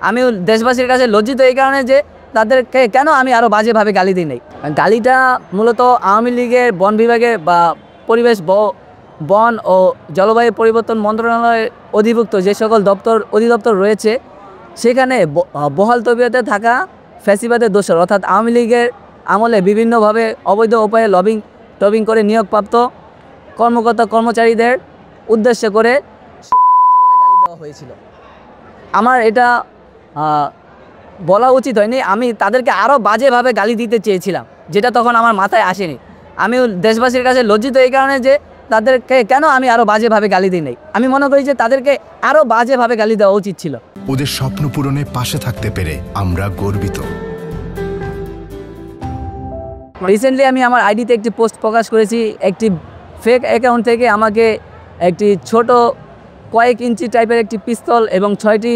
আমি দেশবাসীর কাছে লজ্জিত এই কারণে যে তাদেরকে কেন আমি আরও বাজেভাবে গালি দিই নাই। গালিটা মূলত আওয়ামী লীগের বন বিভাগের বা পরিবেশ বন ও জলবায়ু পরিবর্তন মন্ত্রণালয়ের অধিভুক্ত যে সকল অধিদপ্তর রয়েছে সেখানে বহাল তবিয়তে থাকা ফ্যাসিবাদের দোষর অর্থাৎ আওয়ামী লীগের আমলে বিভিন্নভাবে অবৈধ উপায়ে টবিং করে নিয়োগপ্রাপ্ত কর্মকর্তা কর্মচারীদের উদ্দেশ্য করে বলে গালি দেওয়া হয়েছিল। আমার এটা বলা উচিত হয়নি, আমি তাদেরকে আরও বাজেভাবে গালি দিতে চেয়েছিলাম, যেটা তখন আমার মাথায় আসেনি। আমি দেশবাসীর কাছে লজ্জিত এই কারণে যে তাদেরকে কেন আমি আরও বাজেভাবে গালি দিই নাই। আমি মনে করি যে তাদেরকে আরও বাজেভাবে গালি দেওয়া উচিত ছিল। ওদের স্বপ্ন পূরণে পাশে থাকতে পেরে আমরা গর্বিত। রিসেন্টলি আমি আমার আইডিতে একটি পোস্ট প্রকাশ করেছি। একটি ফেক অ্যাকাউন্ট থেকে আমাকে একটি ছোট কয়েক ইঞ্চি টাইপের একটি পিস্তল এবং 6টি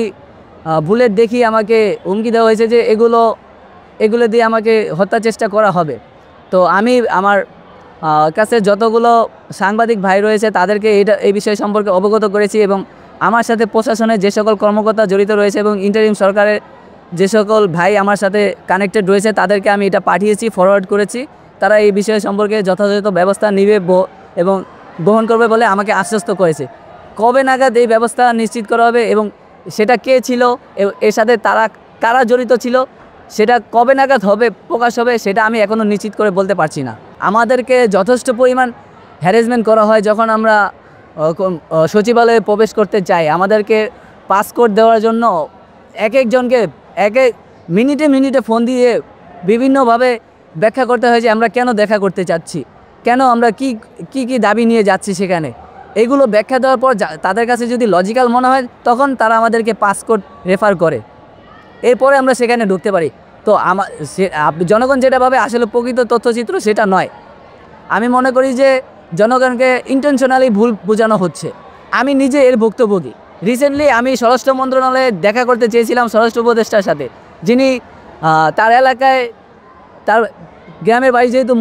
বুলেট দেখিয়ে আমাকে হুমকি দেওয়া হয়েছে যে এগুলো দিয়ে আমাকে হত্যা চেষ্টা করা হবে। তো আমি আমার কাছে যতগুলো সাংবাদিক ভাই রয়েছে তাদেরকে এই বিষয় সম্পর্কে অবগত করেছি এবং আমার সাথে প্রশাসনের যে সকল কর্মকর্তা জড়িত রয়েছে এবং ইন্টারিম সরকারের যে সকল ভাই আমার সাথে কানেক্টেড রয়েছে তাদেরকে আমি এটা পাঠিয়েছি, ফরওয়ার্ড করেছি। তারা এই বিষয় সম্পর্কে যথাযথ ব্যবস্থা নেবে এবং গ্রহণ করবে বলে আমাকে আশ্বস্ত করেছে। কবে নাগাদ এই ব্যবস্থা নিশ্চিত করা হবে এবং সেটা কে ছিল, এর সাথে কারা জড়িত ছিল, সেটা কবে নাগাদ হবে প্রকাশ হবে সেটা আমি এখনও নিশ্চিত করে বলতে পারছি না। আমাদেরকে যথেষ্ট পরিমাণ হ্যারাসমেন্ট করা হয় যখন আমরা সচিবালয়ে প্রবেশ করতে চাই। আমাদেরকে পাসকোড দেওয়ার জন্য একজনকে মিনিটে ফোন দিয়ে বিভিন্নভাবে ব্যাখ্যা করতে হয় যে আমরা কেন দেখা করতে চাচ্ছি, কেন আমরা কি দাবি নিয়ে যাচ্ছি সেখানে। এইগুলো ব্যাখ্যা দেওয়ার পর তাদের কাছে যদি লজিক্যাল মনে হয় তখন তারা আমাদেরকে পাসকোড রেফার করে, এরপরে আমরা সেখানে ঢুকতে পারি। তো জনগণ যেটা ভাবে আসলে প্রকৃত তথ্যচিত্র সেটা নয়। আমি মনে করি যে জনগণকে ইন্টেনশনালি ভুল বোঝানো হচ্ছে। আমি নিজে এর ভুক্তভোগী। রিসেন্টলি আমি স্বরাষ্ট্র মন্ত্রণালয়ে দেখা করতে চেয়েছিলাম স্বরাষ্ট্র উপদেষ্টার সাথে, যিনি তার এলাকায় তার গ্রামের বাড়ি যেহেতু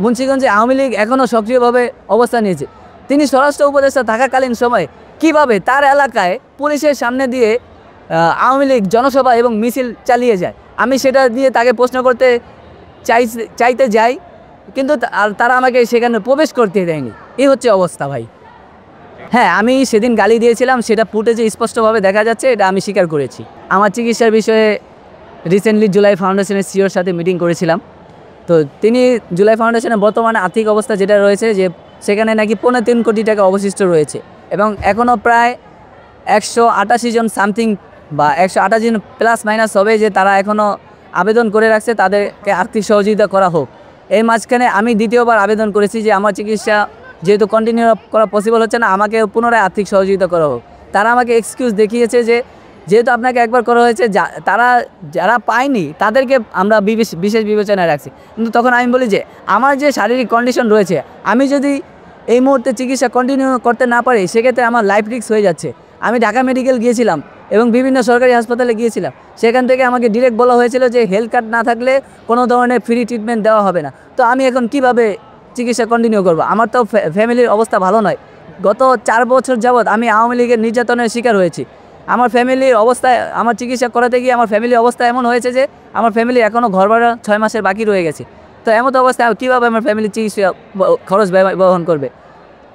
মুন্সিগঞ্জে আওয়ামী লীগ এখনও সক্রিয়ভাবে অবস্থান নিয়েছে। তিনি স্বরাষ্ট্র উপদেষ্টা থাকাকালীন সময়ে কিভাবে তার এলাকায় পুলিশের সামনে দিয়ে আওয়ামী লীগ জনসভা এবং মিছিল চালিয়ে যায়, আমি সেটা দিয়ে তাকে প্রশ্ন করতে চাইতে যাই, কিন্তু তারা আমাকে সেখানে প্রবেশ করতে দেয়নি। এই হচ্ছে অবস্থা ভাই। হ্যাঁ, আমি সেদিন গালি দিয়েছিলাম, সেটা ফুটেজে স্পষ্টভাবে দেখা যাচ্ছে, এটা আমি স্বীকার করেছি। আমার চিকিৎসার বিষয়ে রিসেন্টলি জুলাই ফাউন্ডেশনের সিওর সাথে মিটিং করেছিলাম। তো তিনি জুলাই ফাউন্ডেশনের বর্তমানে আর্থিক অবস্থা যেটা রয়েছে যে সেখানে নাকি 3.25 কোটি টাকা অবশিষ্ট রয়েছে এবং এখনও প্রায় 188 জন সামথিং বা 128 জন প্লাস মাইনাস হবে যে তারা এখনও আবেদন করে রাখছে তাদেরকে আর্থিক সহযোগিতা করা হোক। এই মাঝখানে আমি দ্বিতীয়বার আবেদন করেছি যে আমার চিকিৎসা যেহেতু কন্টিনিউ করা পসিবল হচ্ছে না, আমাকে পুনরায় আর্থিক সহযোগিতা করা হোক। তারা আমাকে এক্সকিউজ দেখিয়েছে যে যেহেতু আপনাকে একবার করা হয়েছে, যারা পায়নি তাদেরকে আমরা বিশেষ বিবেচনায় রাখছি। কিন্তু তখন আমি বলি যে আমার যে শারীরিক কন্ডিশন রয়েছে, আমি যদি এই মুহূর্তে চিকিৎসা কন্টিনিউ করতে না পারি সেক্ষেত্রে আমার লাইফ রিস্ক হয়ে যাচ্ছে। আমি ঢাকা মেডিকেল গিয়েছিলাম এবং বিভিন্ন সরকারি হাসপাতালে গিয়েছিলাম, সেখান থেকে আমাকে ডিরেক্ট বলা হয়েছিল যে হেলথ কার্ড না থাকলে কোনো ধরনের ফ্রি ট্রিটমেন্ট দেওয়া হবে না। তো আমি এখন কিভাবে চিকিৎসা কন্টিনিউ করব? আমার তো ফ্যামিলির অবস্থা ভালো নয়। গত 4 বছর যাবৎ আমি আওয়ামী লীগের নির্যাতনের শিকার হয়েছি। আমার ফ্যামিলির অবস্থায়, আমার চিকিৎসা করাতে গিয়ে আমার ফ্যামিলির অবস্থা এমন হয়েছে যে আমার ফ্যামিলি এখনও ঘর ভাড়া 6 মাসের বাকি রয়ে গেছে। তো এমন অবস্থায় কীভাবে আমার ফ্যামিলির চিকিৎসা খরচ বহন করবে?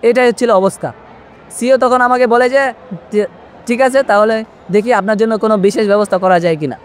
এটাই হচ্ছিল অবস্থা। সিও তখন আমাকে বলে যে ঠিক আছে, তাহলে দেখি আপনার জন্য কোনো বিশেষ ব্যবস্থা করা যায় কিনা।